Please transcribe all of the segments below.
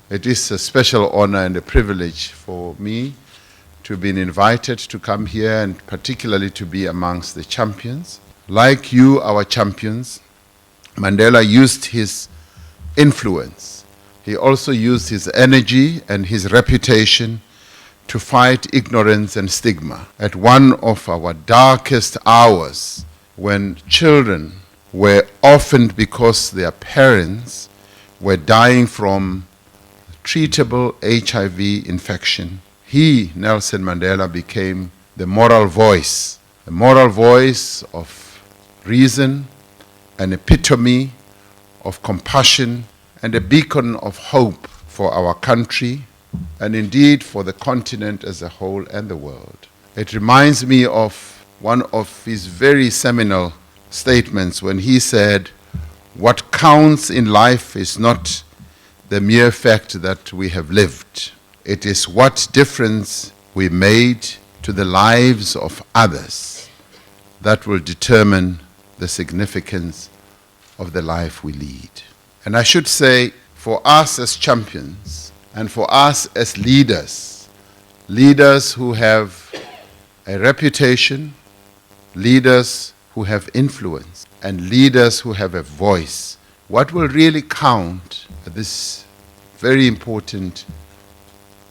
It is a special honor and a privilege for me to have been invited to come here and particularly to be amongst the champions. Like you, our champions, Mandela used his influence. He also used his energy and his reputation to fight ignorance and stigma. At one of our darkest hours, when children were orphaned because their parents were dying from treatable HIV infection, he, Nelson Mandela, became the moral voice of reason, an epitome of compassion, and a beacon of hope for our country, and indeed for the continent as a whole and the world. It reminds me of one of his very seminal statements when he said, "What counts in life is not the mere fact that we have lived. It is what difference we made to the lives of others that will determine the significance of the life we lead." And I should say, for us as champions and for us as leaders who have a reputation, leaders who have influence, and leaders who have a voice, what will really count at this very important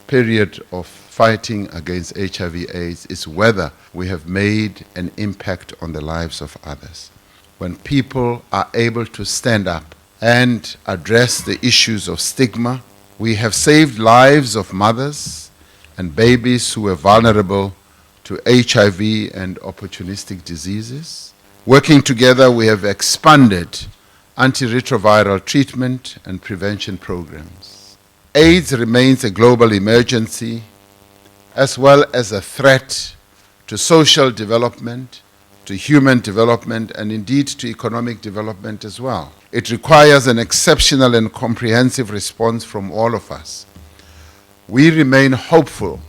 period of fighting against HIV/AIDS is whether we have made an impact on the lives of others. When people are able to stand up and address the issues of stigma, we have saved lives of mothers and babies who were vulnerable to HIV and opportunistic diseases. Working together, we have expanded antiretroviral treatment and prevention programs. AIDS remains a global emergency as well as a threat to social development, to human development, and indeed to economic development as well. It requires an exceptional and comprehensive response from all of us. We remain hopeful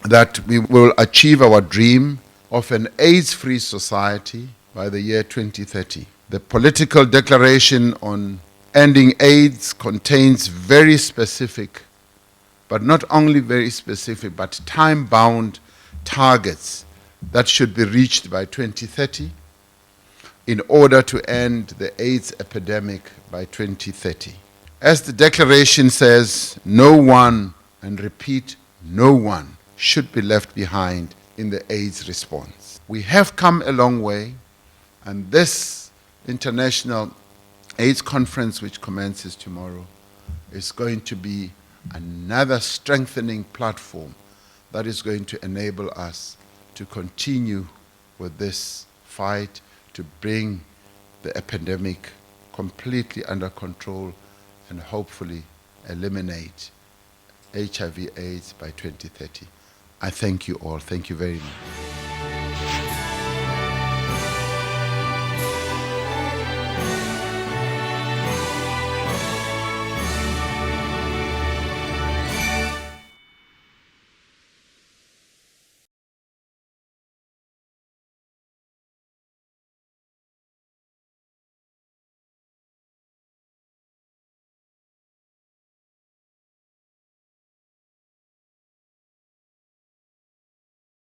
that we will achieve our dream of an AIDS-free society by the year 2030. The political declaration on ending AIDS contains very specific, but not only very specific, but time-bound targets that should be reached by 2030 in order to end the AIDS epidemic by 2030. As the declaration says, no one, and repeat, no one, should be left behind in the AIDS response. We have come a long way, and this International AIDS Conference, which commences tomorrow, is going to be another strengthening platform that is going to enable us to continue with this fight to bring the epidemic completely under control and hopefully eliminate HIV/AIDS by 2030. I thank you all. Thank you very much.